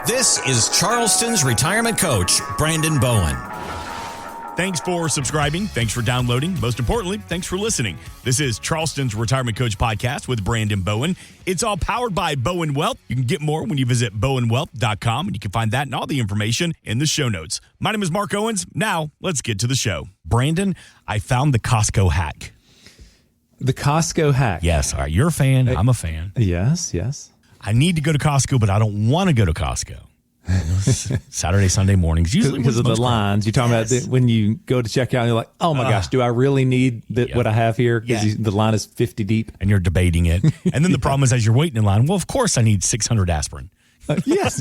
This is Charleston's retirement coach, Brandon Bowen. Thanks for subscribing. Thanks for downloading. Most importantly, thanks for listening. This is Charleston's Retirement Coach Podcast with Brandon Bowen. It's all powered by Bowen Wealth. You can get more when you visit bowenwealth.com, and you can find that and all the information in the show notes. My name is Mark Owens. Now, let's get to the show. Brandon, I found the Costco hack. The Costco hack? Yes. All right. You're a fan. I'm a fan. Yes. I need to go to Costco, but I don't want to go to Costco. Saturday, Sunday mornings, usually because of the lines. You're talking about when you go to check out, and you're like, oh my gosh, do I really need what I have here? Because the line is 50 deep. And you're debating it. And then the problem is, as you're waiting in line, well, of course I need 600 aspirin. Yes.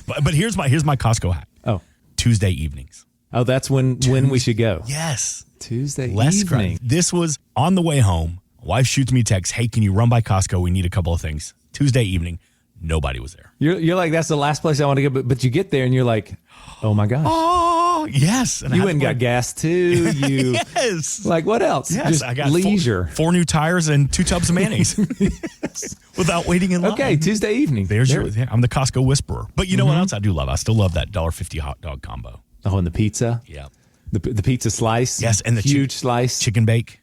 But here's my Costco hack. Oh. Tuesday evenings. Oh, that's when we should go. Yes. Tuesday Less evening. This was on the way home. Wife shoots me a text, hey, can you run by Costco? We need a couple of things. Tuesday evening. Nobody was there. You're like, that's the last place I want to go. But you get there and you're like, oh my gosh. Oh, yes. And you went and got gas too. Yes. Like, what else? Yes. Just I got leisure. Four new tires and 2 tubs of mayonnaise. Without waiting in line. Okay, Tuesday evening. I'm the Costco whisperer. But you know what else I do love? I still love that $1.50 hot dog combo. Oh, and the pizza? Yeah. The pizza slice? Yes, and the huge slice. Chicken bake.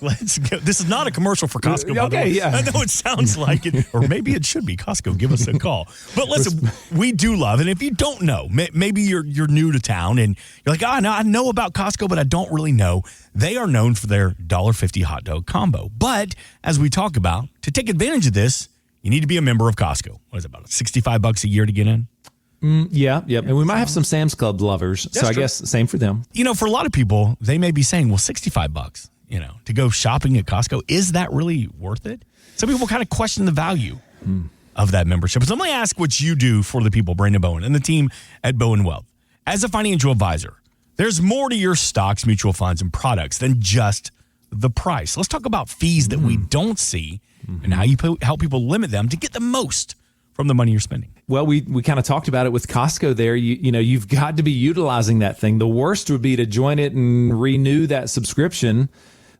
Let's go. This is not a commercial for Costco, by the way. Yeah. I know it sounds like it, or maybe it should be. Costco, give us a call. But listen, we do love, and if you don't know, maybe you're new to town, and you're like, I know about Costco, but I don't really know. They are known for their $1.50 hot dog combo. But as we talk about, to take advantage of this, you need to be a member of Costco. What is it, about $65 a year to get in? Yeah. And we might have some Sam's Club lovers, so I guess same for them. You know, for a lot of people, they may be saying, well, $65. To go shopping at Costco, is that really worth it? Some people kind of question the value of that membership. So let me ask what you do for the people, Brandon Bowen, and the team at Bowen Wealth. As a financial advisor, there's more to your stocks, mutual funds, and products than just the price. Let's talk about fees that we don't see and how you help people limit them to get the most from the money you're spending. Well, we kind of talked about it with Costco there. You've got to be utilizing that thing. The worst would be to join it and renew that subscriction,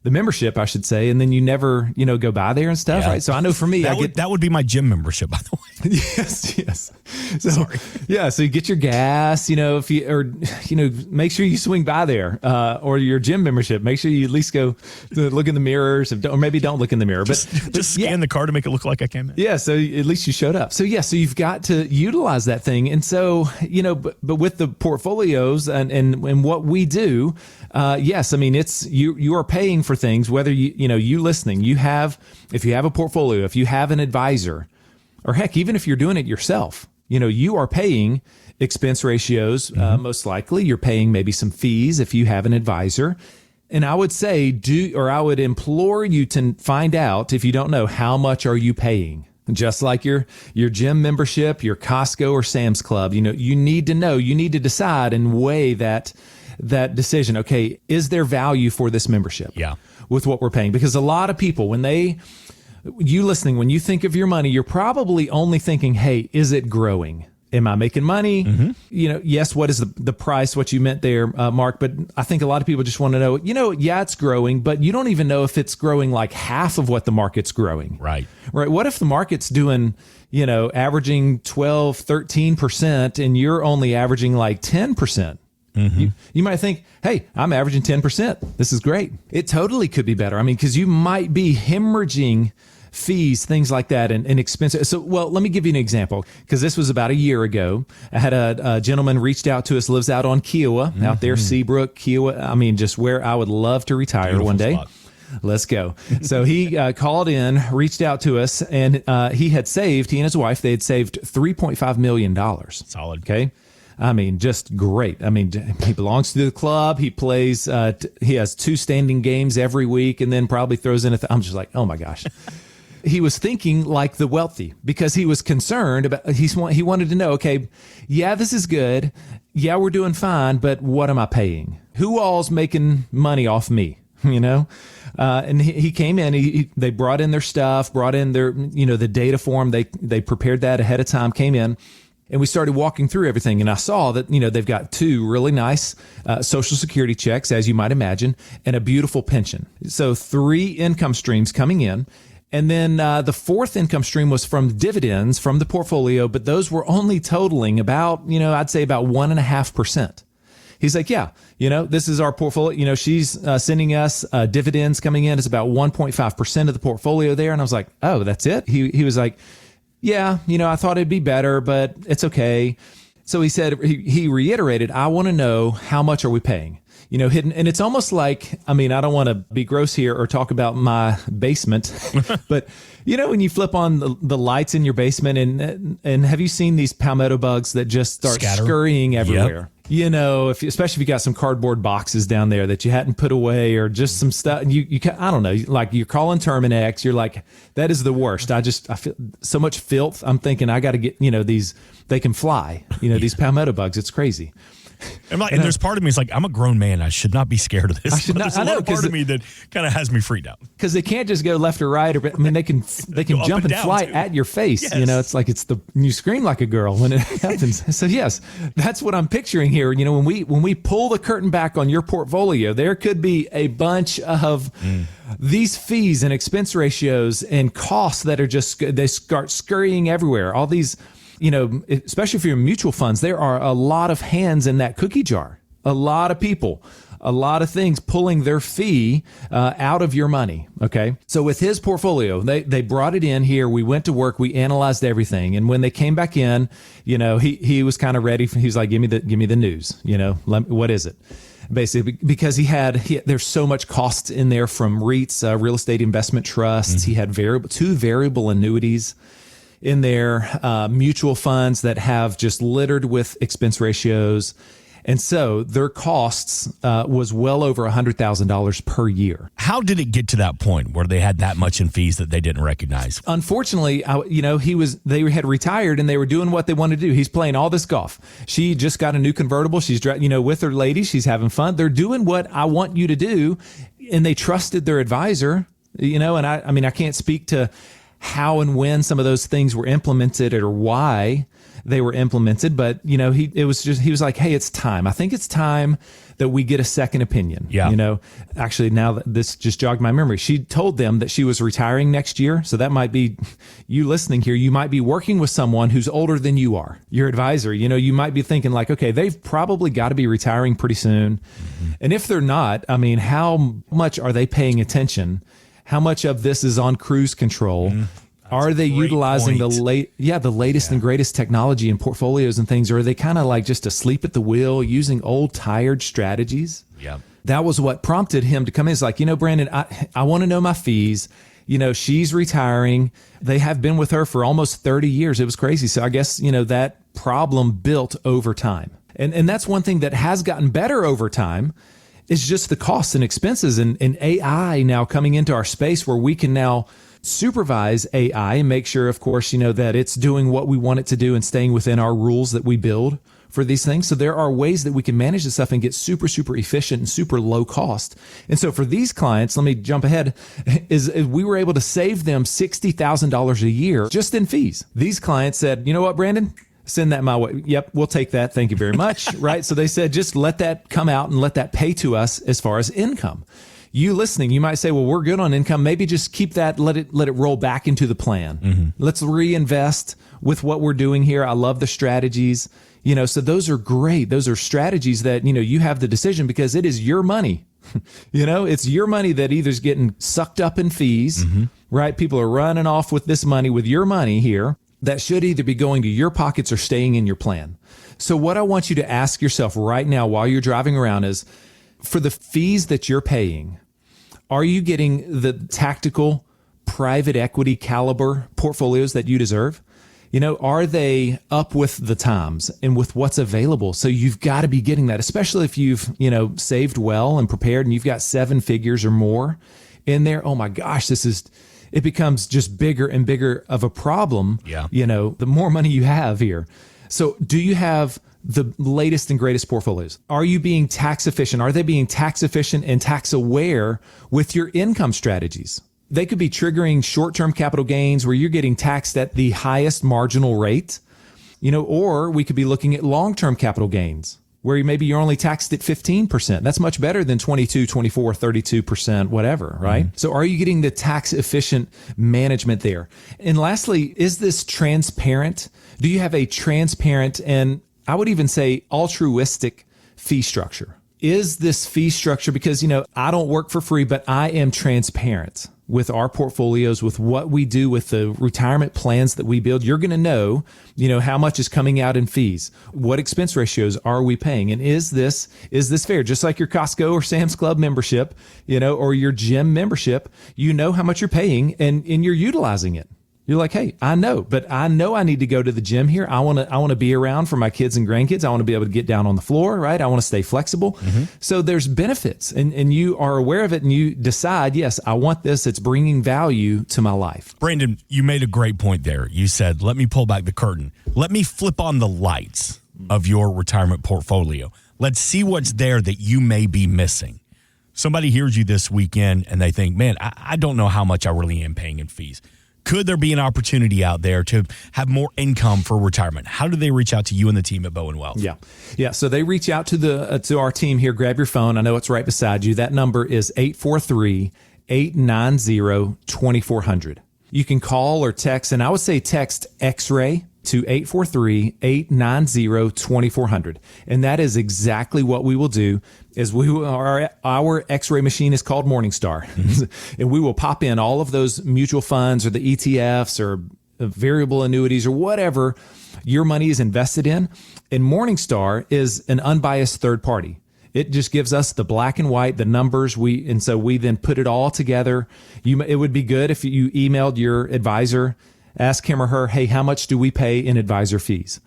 the membership, I should say, and then you never, go by there and stuff, right? So I know for me, that would be my gym membership, by the way. Yes. So, sorry. Yeah, so you get your gas, if you, make sure you swing by there, or your gym membership. Make sure you at least go to look in the mirrors, or maybe don't look in the mirror, but just scan the car to make it look like I came in. Yeah, so at least you showed up. So so you've got to utilize that thing, and so but with the portfolios and what we do, yes, I mean it's you are paying for things, whether you listening, if you have a portfolio, if you have an advisor, or heck, even if you're doing it yourself, you are paying expense ratios. Most likely you're paying maybe some fees if you have an advisor. And I would say I would implore you to find out, if you don't know, how much are you paying? Just like your gym membership, your Costco or Sam's Club, you need to know, you need to decide and weigh that decision. Okay, is there value for this membership? Yeah. With what we're paying? Because a lot of people, when you think of your money, you're probably only thinking, hey, is it growing? Am I making money? Yes, what is the price, what you meant there, Mark? But I think a lot of people just want to know, yeah, it's growing, but you don't even know if it's growing like half of what the market's growing. Right. What if the market's doing, averaging 12, 13%, and you're only averaging like 10%? You might think, hey, I'm averaging 10%. This is great. It totally could be better. I mean, because you might be hemorrhaging fees, things like that, and expenses. So, let me give you an example, because this was about a year ago. I had a gentleman reached out to us, lives out on Kiowa, out there, Seabrook, Kiowa. I mean, just where I would love to retire Beautiful one day. Spot. Let's go. So he called in, reached out to us, and he and his wife, they had saved $3.5 million. Solid. Okay. I mean, just great. I mean, he belongs to the club. He plays, he has 2 standing games every week, and then probably throws in I'm just like, oh my gosh. He was thinking like the wealthy, because he was concerned about, he wanted to know, okay, yeah, this is good. Yeah, we're doing fine, but what am I paying? Who all's making money off me? And he came in, they brought in their stuff, brought in their, the data form. They prepared that ahead of time, came in. And we started walking through everything, and I saw that, they've got 2 really nice Social Security checks, as you might imagine, and a beautiful pension. So 3 income streams coming in. And then the fourth income stream was from dividends from the portfolio, but those were only totaling about, I'd say about 1.5%. He's like, yeah, this is our portfolio. She's sending us dividends coming in. It's about 1.5% of the portfolio there. And I was like, oh, that's it? He was like, yeah, I thought it'd be better, but it's okay. So he said, he reiterated, I want to know, how much are we paying? Hidden. And it's almost like, I don't want to be gross here or talk about my basement, but when you flip on the lights in your basement and have you seen these palmetto bugs that just start scurrying everywhere? Yep. Especially if you got some cardboard boxes down there that you hadn't put away or just some stuff, I don't know, like you're calling Terminex, you're like, that is the worst. I feel so much filth. I'm thinking I got to get, these, they can fly, these palmetto bugs. It's crazy. And there's part of me, it's like, I'm a grown man. I should not be scared of this. There's a little part of me that kind of has me freaked out. Because they can't just go left or right. They can jump and fly at your face. Yes. It's like you scream like a girl when it happens. So yes, that's what I'm picturing here. When we pull the curtain back on your portfolio, there could be a bunch of these fees and expense ratios and costs that are they start scurrying everywhere. All these, especially if you're in mutual funds, there are a lot of hands in that cookie jar, a lot of people, a lot of things pulling their fee out of your money. Okay. So with his portfolio, they brought it in here. We went to work. We analyzed everything. And when they came back in, he was kind of ready. He was like, give me the news, what is it? Basically, because there's so much cost in there from REITs, real estate investment trusts. Mm-hmm. He had two variable annuities in there, mutual funds that have just littered with expense ratios. And so their costs was well over $100,000 per year. How did it get to that point where they had that much in fees that they didn't recognize? Unfortunately, they had retired and they were doing what they wanted to do. He's playing all this golf. She just got a new convertible. She's, with her ladies. She's having fun. They're doing what I want you to do. And they trusted their advisor, and I can't speak to how and when some of those things were implemented or why they were implemented, but he was like, hey, it's time. I think it's time that we get a second opinion. Yeah. Actually, now that this just jogged my memory, she told them that she was retiring next year. So that might be you listening here. You might be working with someone who's older than you are, your advisor. You might be thinking like, okay, they've probably got to be retiring pretty soon. Mm-hmm. And if they're not, how much are they paying attention? How much of this is on cruise control? Mm-hmm. Are they utilizing the latest and greatest technology in portfolios and things, or are they kind of like just asleep at the wheel using old tired strategies? Yeah. That was what prompted him to come in. It's like, Brandon, I want to know my fees. She's retiring. They have been with her for almost 30 years. It was crazy. So I guess, that problem built over time. And that's one thing that has gotten better over time is just the costs and expenses and AI now coming into our space where we can now supervise AI and make sure, of course, that it's doing what we want it to do and staying within our rules that we build for these things. So there are ways that we can manage this stuff and get super, super efficient and super low cost. And so for these clients, let me jump ahead, is we were able to save them $60,000 a year just in fees. These clients said, you know what, Brandon? Send that my way. Yep, we'll take that. Thank you very much. Right? So they said, just let that come out and let that pay to us as far as income. You listening, you might say, well, we're good on income. Maybe just keep that, let it roll back into the plan. Mm-hmm. Let's reinvest with what we're doing here. I love the strategies. So those are great. Those are strategies that, you have the decision because it is your money. It's your money that either is getting sucked up in fees, mm-hmm. right? People are running off with this money, with your money here that should either be going to your pockets or staying in your plan. So what I want you to ask yourself right now while you're driving around is, for the fees that you're paying, are you getting the tactical private equity caliber portfolios that you deserve? Are they up with the times and with what's available? So you've got to be getting that, especially if you've, saved well and prepared and you've got 7 figures or more in there. Oh my gosh, it becomes just bigger and bigger of a problem. Yeah. The more money you have here. So do you have the latest and greatest portfolios? Are you being tax efficient? Are they being tax efficient and tax aware with your income strategies? They could be triggering short-term capital gains where you're getting taxed at the highest marginal rate, or we could be looking at long-term capital gains where maybe you're only taxed at 15%. That's much better than 22, 24, 32%, whatever, right? So are you getting the tax efficient management there? And lastly, is this transparent? Do you have a transparent and I would even say altruistic fee structure? Is this fee structure, because, I don't work for free, but I am transparent with our portfolios, with what we do, with the retirement plans that we build. You're going to know, how much is coming out in fees. What expense ratios are we paying? And is this fair? Just like your Costco or Sam's Club membership, or your gym membership, how much you're paying and you're utilizing it. You're like, hey, I know I need to go to the gym here. I want to be around for my kids and grandkids. I want to be able to get down on the floor, right? I want to stay flexible. So there's benefits and you are aware of it and you decide, yes, I want this. It's bringing value to my life. Brandon, you made a great point there. You said, let me pull back the curtain. Let me flip on the lights of your retirement portfolio. Let's see what's there that you may be missing. Somebody hears you this weekend and they think, man, I don't know how much I really am paying in fees. Could there be an opportunity out there to have more income for retirement? How do they reach out to you and the team at Bowen Wealth? Yeah. So they reach out to our team here. Grab your phone. I know it's right beside you. That number is 843-890-2400. You can call or text, and I would say text X-Ray to 843-890-2400. And that is exactly what we will do. Our X-ray machine is called Morningstar. And we will pop in all of those mutual funds or the ETFs or variable annuities or whatever your money is invested in. And Morningstar is an unbiased third party. It just gives us the black and white, the numbers. So we then put it all together. It would be good if you emailed your advisor, ask him or her, hey, how much do we pay in advisor fees?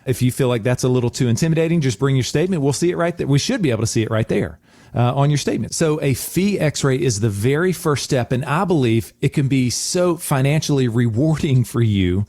If you feel like that's a little too intimidating, just bring your statement. We'll see it right there. We should be able to see it right there on your statement. So a fee X-ray is the very first step. And I believe it can be so financially rewarding for you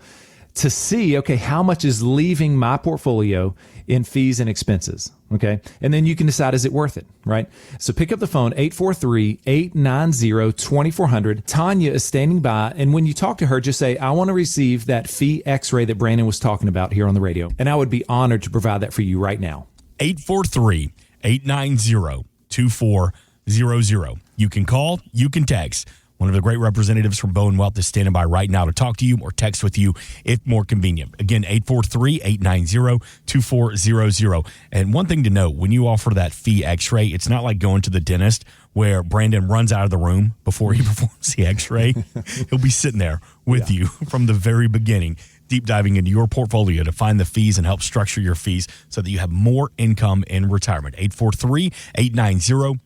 to see, okay, how much is leaving my portfolio in fees and expenses, okay? And then you can decide, is it worth it, right? So pick up the phone, 843-890-2400. Tanya is standing by, and when you talk to her, just say, I want to receive that fee X-ray that Brandon was talking about here on the radio, and I would be honored to provide that for you right now. 843-890-2400. You can call, you can text. One of the great representatives from Bowen Wealth is standing by right now to talk to you or text with you if more convenient. Again, 843-890-2400. And one thing to note, when you offer that fee X-ray, it's not like going to the dentist where Brandon runs out of the room before he performs the X-ray. He'll be sitting there with you from the very beginning, deep diving into your portfolio to find the fees and help structure your fees so that you have more income in retirement. 843-890-2400,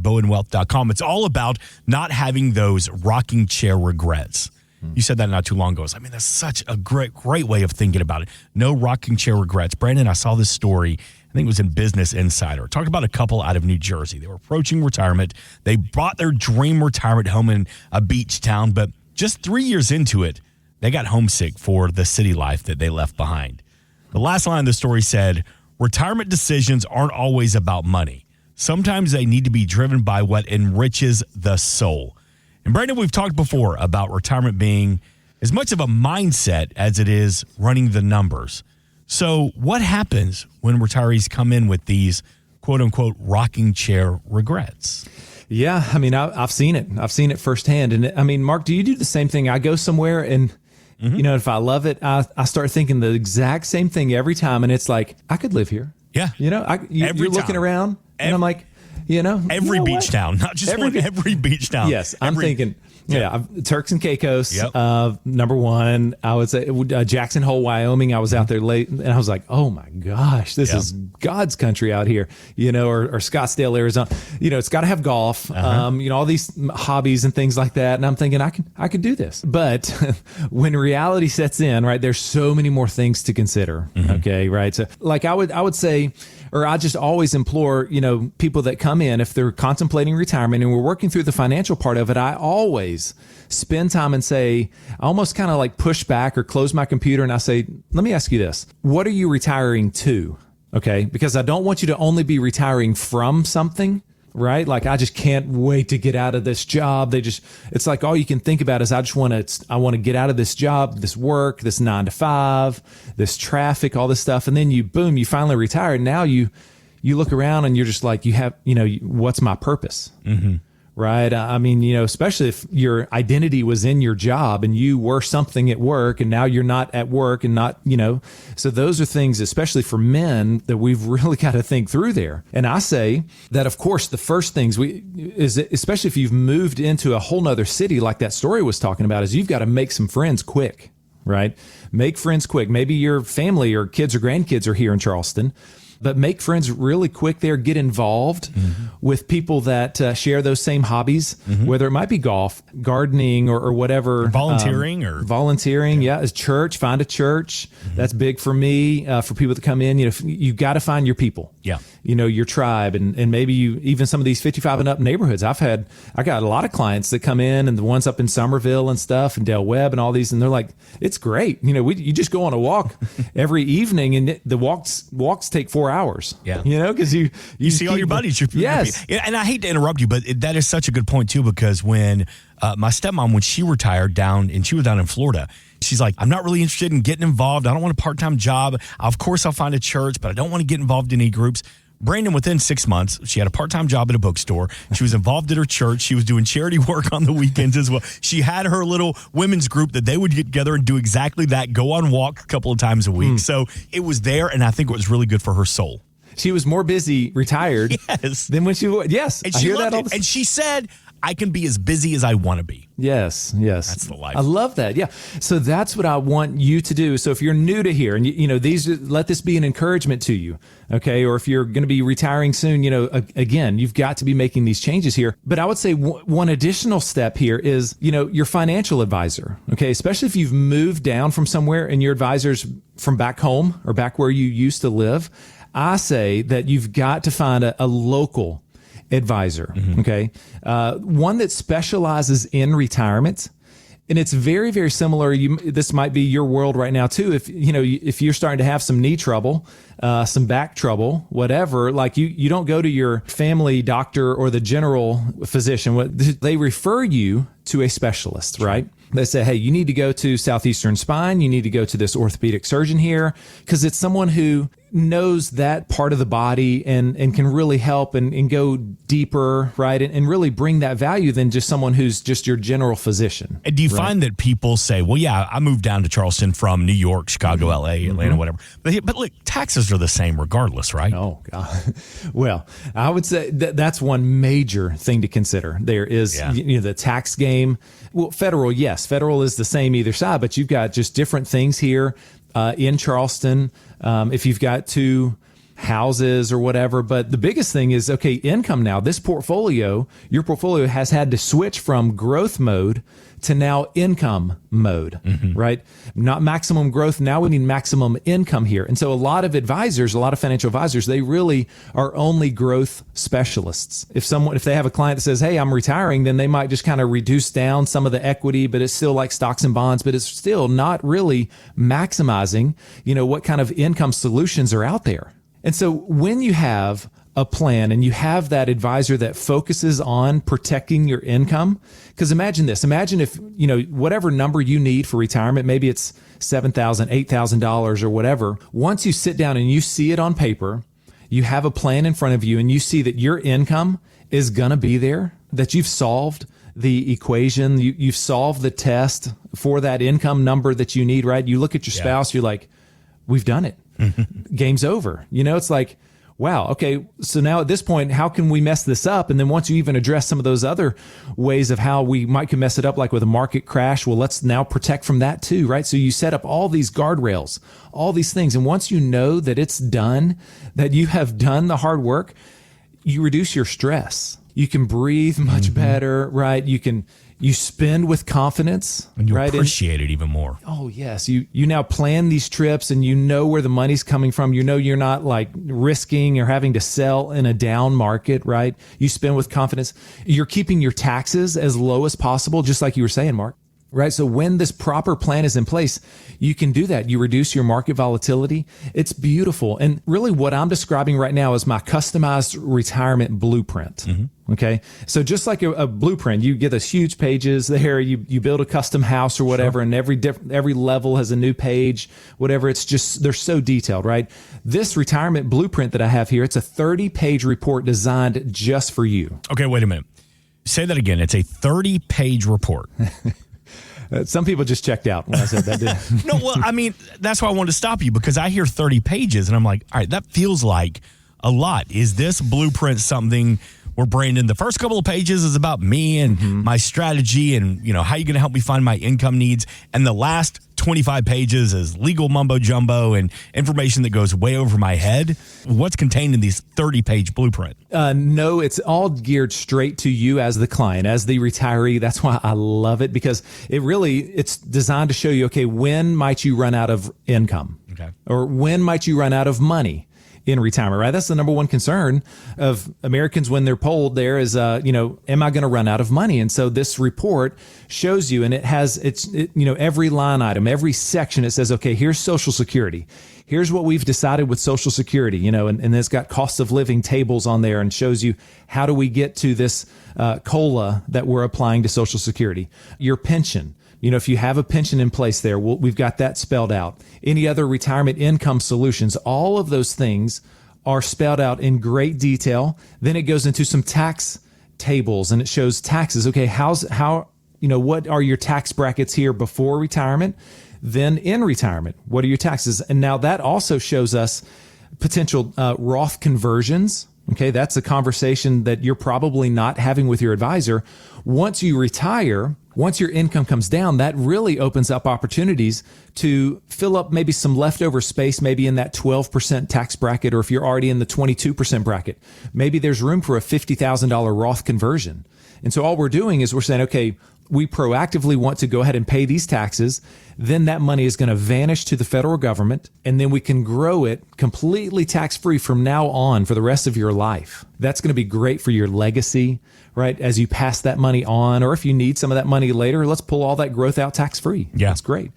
bowenwealth.com. It's all about not having those rocking chair regrets. You said that not too long ago. I mean, that's such a great way of thinking about it. No rocking chair regrets. Brandon, I saw this story, I think it was in Business Insider. Talk about a couple out of New Jersey. They were approaching retirement. They bought their dream retirement home in a beach town, but just 3 years into it, they got homesick for the city life that they left behind. The last line of the story said, retirement decisions aren't always about money. Sometimes they need to be driven by what enriches the soul. And Brandon, we've talked before about retirement being as much of a mindset as it is running the numbers. So what happens when retirees come in with these quote unquote rocking chair regrets? Yeah, I mean, I've seen it. I've seen it firsthand. And I mean, Mark, do you do the same thing? I go somewhere and, you know, if I love it, I start thinking the exact same thing every time. And it's like, I could live here. Yeah. You know, you're looking around and I'm like, you know, every beach town, not just every beach town. Yes, I'm thinking, Turks and Caicos, number one. I would say Jackson Hole, Wyoming. I was out there late, and I was like, oh my gosh, this is God's country out here, you know, or Scottsdale, Arizona. You know, it's got to have golf, you know, all these hobbies and things like that. And I'm thinking, I could do this. But when reality sets in, right, there's so many more things to consider. Okay, right. So, like I would say, or I just always implore, you know, people that come in, if they're contemplating retirement and we're working through the financial part of it, I always spend time and say, I almost kind of like push back or close my computer and I say, let me ask you this. What are you retiring to? Okay. Because I don't want you to only be retiring from something, right? Like, I just can't wait to get out of this job. It's like all you can think about is I want to get out of this job, this work, this 9 to 5, this traffic, all this stuff. And then you finally retire. And now you look around and you're just like, what's my purpose? Mm-hmm. Right. I mean, especially if your identity was in your job and you were something at work and now you're not at work and not, so those are things, especially for men, that we've really got to think through there. And I say that, of course, the first things especially if you've moved into a whole nother city, like that story was talking about, is you've got to make some friends quick, right? Make friends quick. Maybe your family or kids or grandkids are here in Charleston, but make friends really quick there. Get involved with people that share those same hobbies, whether it might be golf, gardening, or whatever. Volunteering Yeah, as church, find a church. That's big for me, for people that come in. You got to find your people. Yeah. Your tribe, and maybe even some of these 55 and up neighborhoods. I got a lot of clients that come in, and the ones up in Somerville and stuff, and Del Webb and all these, and they're like, it's great. You just go on a walk every evening, and the walks take 4 hours. Yeah. Because you see all your buddies. Yes. And I hate to interrupt you, but that is such a good point too, because when my stepmom, when she retired she was down in Florida, she's like, I'm not really interested in getting involved. I don't want a part-time job. Of course, I'll find a church, but I don't want to get involved in any groups. Brandon, within 6 months, she had a part-time job at a bookstore. She was involved at her church. She was doing charity work on the weekends as well. She had her little women's group that they would get together and do exactly that, go on walks a couple of times a week. So it was there, and I think it was really good for her soul. She was more busy retired than when she was. Yes, and she loved it. And she said, I can be as busy as I want to be. Yes. That's the life. I love that. Yeah. So that's what I want you to do. So if you're new to here, and let this be an encouragement to you, okay? Or if you're going to be retiring soon, again, you've got to be making these changes here. But I would say one additional step here is, your financial advisor, okay? Especially if you've moved down from somewhere and your advisor's from back home or back where you used to live. I say that you've got to find a local advisor, okay? One that specializes in retirement. And it's very, very similar. This might be your world right now too. If you're starting to have some knee trouble, some back trouble, whatever, like you don't go to your family doctor or the general physician. They refer you to a specialist, right? They say, hey, you need to go to Southeastern Spine. You need to go to this orthopedic surgeon here, because it's someone who knows that part of the body and can really help and go deeper, right? And really bring that value than just someone who's just your general physician. And do you find that people say, well, yeah, I moved down to Charleston from New York, Chicago, LA, Atlanta, whatever. But look, taxes are the same regardless, right? Oh, God. Well, I would say that's one major thing to consider. There is the tax game. Well, federal, yes. Federal is the same either side, but you've got just different things here in Charleston. If you've got two houses or whatever. But the biggest thing is, okay, income now. Your portfolio has had to switch from growth mode to now income mode, right? Not maximum growth. Now we need maximum income here. And so a lot of financial advisors, they really are only growth specialists. If they have a client that says, hey, I'm retiring, then they might just kind of reduce down some of the equity, but it's still like stocks and bonds, but it's still not really maximizing, what kind of income solutions are out there. And so when you have a plan and you have that advisor that focuses on protecting your income, because imagine if, whatever number you need for retirement, maybe it's $7,000, $8,000 or whatever. Once you sit down and you see it on paper, you have a plan in front of you and you see that your income is going to be there, that you've solved the equation, you've solved the test for that income number that you need, right? You look at your spouse, you're like, we've done it. Game's over. It's like, wow, okay, so now at this point, how can we mess this up? And then once you even address some of those other ways of how we can mess it up, like with a market crash, well, let's now protect from that too, right? So you set up all these guardrails, all these things. And once you know that it's done, that you have done the hard work, you reduce your stress. You can breathe much better, right? You spend with confidence, and you right? appreciate it even more. Oh, yes. You now plan these trips and you know where the money's coming from. You're not like risking or having to sell in a down market, right? You spend with confidence. You're keeping your taxes as low as possible, just like you were saying, Mark. right? So when this proper plan is in place, you can do that. You reduce your market volatility. It's beautiful. And really what I'm describing right now is my customized retirement blueprint. Okay. So just like a blueprint, you get those huge pages there, you build a custom house or whatever, and every level has a new page, whatever. It's just, they're so detailed, right? This retirement blueprint that I have here, it's a 30-page report designed just for you. Okay, wait a minute. Say that again. It's a 30-page report. Some people just checked out when I said that. No, well, I mean, that's why I wanted to stop you, because I hear 30 pages and I'm like, all right, that feels like a lot. Is this blueprint something where, Brandon, the first couple of pages is about me and my strategy and, you know, how you're going to help me find my income needs, and the last 25 pages is legal mumbo jumbo and information that goes way over my head? What's contained in these 30-page blueprint? No, it's all geared straight to you as the client, as the retiree. That's why I love it, because it's designed to show you, okay, when might you run out of income? Okay. Or when might you run out of money in retirement, right? That's the number one concern of Americans when they're polled there is, am I going to run out of money? And so this report shows you, and it has, every line item, every section, it says, okay, here's Social Security. Here's what we've decided with Social Security, and it's got cost of living tables on there and shows you how do we get to this COLA that we're applying to Social Security. Your pension. If you have a pension in place there, we've got that spelled out. Any other retirement income solutions, all of those things are spelled out in great detail. Then it goes into some tax tables and it shows taxes. Okay, what are your tax brackets here before retirement? Then in retirement, what are your taxes? And now that also shows us potential Roth conversions. Okay, that's a conversation that you're probably not having with your advisor. Once you retire, once your income comes down, that really opens up opportunities to fill up maybe some leftover space, maybe in that 12% tax bracket, or if you're already in the 22% bracket, maybe there's room for a $50,000 Roth conversion. And so all we're doing is we're saying, okay, we proactively want to go ahead and pay these taxes. Then that money is going to vanish to the federal government, and then we can grow it completely tax-free from now on for the rest of your life. That's going to be great for your legacy, right? As you pass that money on, or if you need some of that money later, let's pull all that growth out tax-free. Yeah. That's great.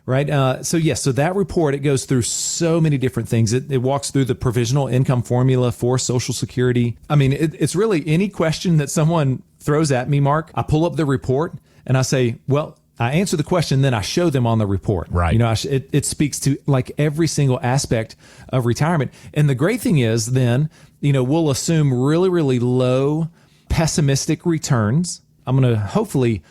Right. So that report, it goes through so many different things. It walks through the provisional income formula for Social Security. I mean, it's really any question that someone throws at me, Mark, I pull up the report and I say, well, I answer the question, then I show them on the report. Right. It speaks to like every single aspect of retirement. And the great thing is then, we'll assume really, really low pessimistic returns. I'm going to hopefully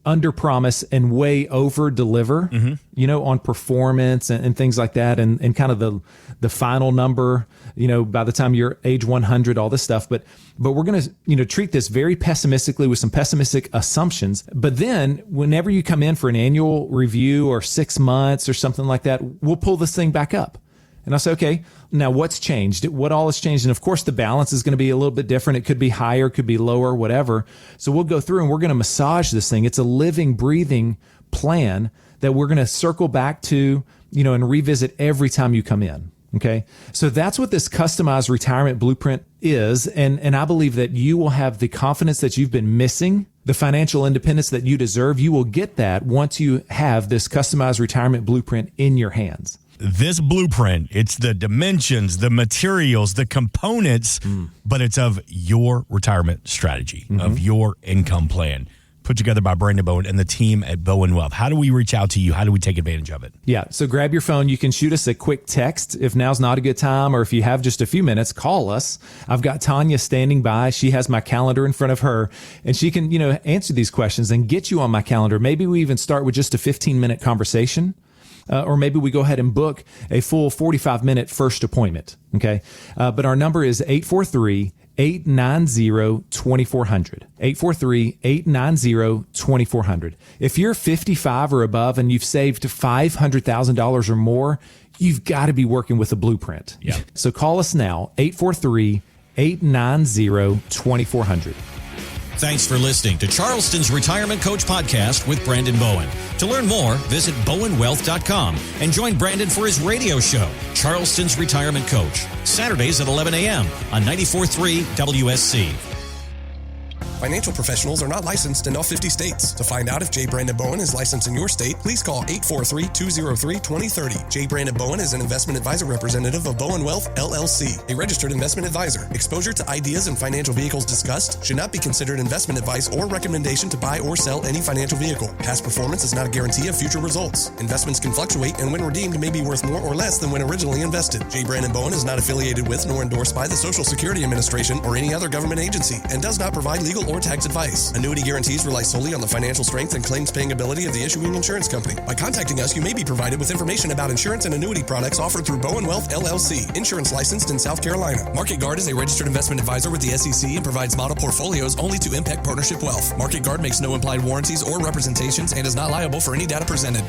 under promise and way over deliver, on performance and things like that. And kind of the final number, by the time you're age 100, all this stuff. But we're going to, treat this very pessimistically with some pessimistic assumptions. But then whenever you come in for an annual review or 6 months or something like that, we'll pull this thing back up. And I'll say, okay, now what's changed? What all has changed? And of course, the balance is going to be a little bit different. It could be higher, could be lower, whatever. So we'll go through and we're going to massage this thing. It's a living, breathing plan that we're going to circle back to, and revisit every time you come in. Okay. So that's what this customized retirement blueprint is. And I believe that you will have the confidence that you've been missing, the financial independence that you deserve. You will get that once you have this customized retirement blueprint in your hands. This blueprint, it's the dimensions, the materials, the components, but it's of your retirement strategy, of your income plan, put together by Brandon Bowen and the team at Bowen Wealth. How do we reach out to you? How do we take advantage of it? Yeah, so grab your phone. You can shoot us a quick text if now's not a good time, or if you have just a few minutes, call us. I've got Tanya standing by. She has my calendar in front of her, and she can, answer these questions and get you on my calendar. Maybe we even start with just a 15-minute conversation. Or maybe we go ahead and book a full 45-minute first appointment. Okay. But our number is 843-890-2400. 843-890-2400. If you're 55 or above and you've saved $500,000 or more, you've got to be working with a blueprint. Yeah. So call us now, 843-890-2400. Thanks for listening to Charleston's Retirement Coach Podcast with Brandon Bowen. To learn more, visit bowenwealth.com and join Brandon for his radio show, Charleston's Retirement Coach, Saturdays at 11 a.m. on 94.3 WSC. Financial professionals are not licensed in all 50 states. To find out if J. Brandon Bowen is licensed in your state, please call 843-203-2030. J. Brandon Bowen is an investment advisor representative of Bowen Wealth, LLC, a registered investment advisor. Exposure to ideas and financial vehicles discussed should not be considered investment advice or recommendation to buy or sell any financial vehicle. Past performance is not a guarantee of future results. Investments can fluctuate and when redeemed may be worth more or less than when originally invested. J. Brandon Bowen is not affiliated with nor endorsed by the Social Security Administration or any other government agency and does not provide legal or tax advice. Annuity guarantees rely solely on the financial strength and claims paying ability of the issuing insurance company. By contacting us, you may be provided with information about insurance and annuity products offered through Bowen Wealth, LLC, insurance licensed in South Carolina. Market Guard is a registered investment advisor with the SEC and provides model portfolios only to Impact Partnership Wealth. Market Guard makes no implied warranties or representations and is not liable for any data presented.